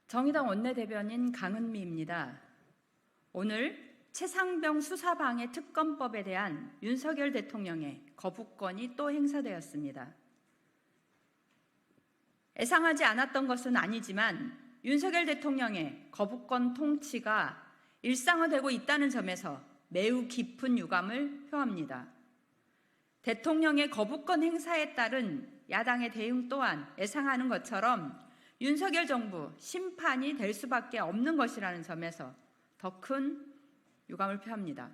정의당 원내대변인 강은미입니다. 오늘 최상병 수사방해 특검법에 대한 윤석열 대통령의 거부권이 또 행사되었습니다. 예상하지 않았던 것은 아니지만 윤석열 대통령의 거부권 통치가 일상화되고 있다는 점에서 매우 깊은 유감을 표합니다. 대통령의 거부권 행사에 따른 야당의 대응 또한 예상하는 것처럼 윤석열 정부 심판이 될 수밖에 없는 것이라는 점에서 더 큰 유감을 표합니다.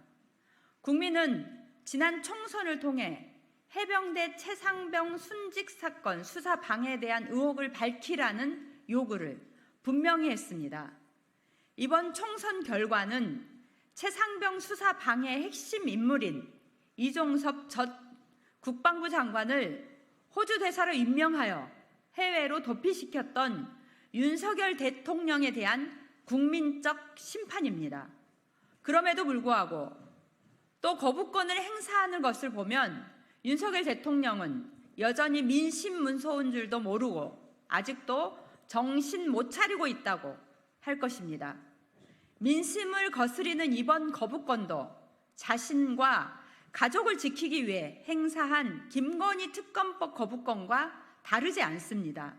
국민은 지난 총선을 통해 해병대 최상병 순직 사건 수사 방해에 대한 의혹을 밝히라는 요구를 분명히 했습니다. 이번 총선 결과는 최상병 수사 방해의 핵심 인물인 이종섭 전 국방부 장관을 호주 대사로 임명하여 해외로 도피시켰던 윤석열 대통령에 대한 국민적 심판입니다. 그럼에도 불구하고 또 거부권을 행사하는 것을 보면 윤석열 대통령은 여전히 민심 문서인 줄도 모르고 아직도 정신 못 차리고 있다고 할 것입니다. 민심을 거스리는 이번 거부권도 자신과 가족을 지키기 위해 행사한 김건희 특검법 거부권과 다르지 않습니다.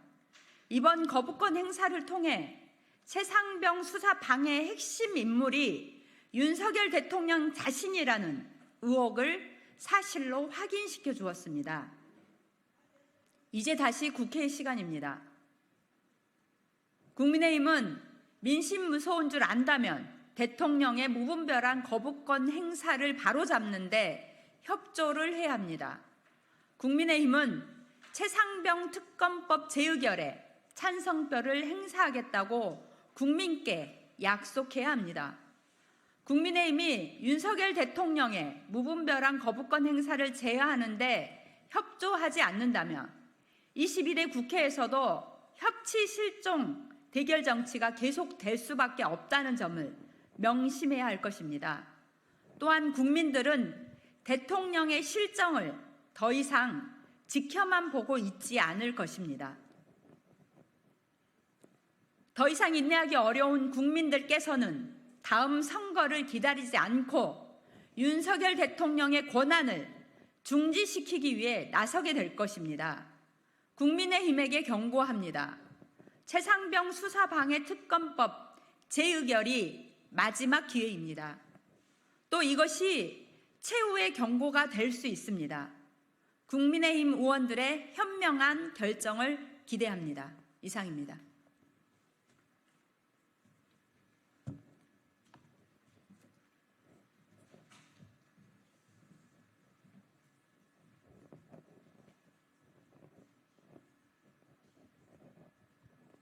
이번 거부권 행사를 통해 최상병 수사 방해의 핵심 인물이 윤석열 대통령 자신이라는 의혹을 사실로 확인시켜 주었습니다. 이제 다시 국회의 시간입니다. 국민의힘은 민심 무서운 줄 안다면 대통령의 무분별한 거부권 행사를 바로잡는데 협조를 해야 합니다. 국민의힘은 최상병 특검법 재의결에 찬성표를 행사하겠다고 국민께 약속해야 합니다. 국민의힘이 윤석열 대통령의 무분별한 거부권 행사를 제어하는데 협조하지 않는다면 21대 국회에서도 협치 실종 대결 정치가 계속될 수밖에 없다는 점을 명심해야 할 것입니다. 또한 국민들은 대통령의 실정을 더 이상 지켜만 보고 있지 않을 것입니다. 더 이상 인내하기 어려운 국민들께서는 다음 선거를 기다리지 않고 윤석열 대통령의 권한을 중지시키기 위해 나서게 될 것입니다. 국민의힘에게 경고합니다. 최상병 수사방해 특검법 재의결이 마지막 기회입니다. 또 이것이 최후의 경고가 될 수 있습니다. 국민의힘 의원들의 현명한 결정을 기대합니다. 이상입니다.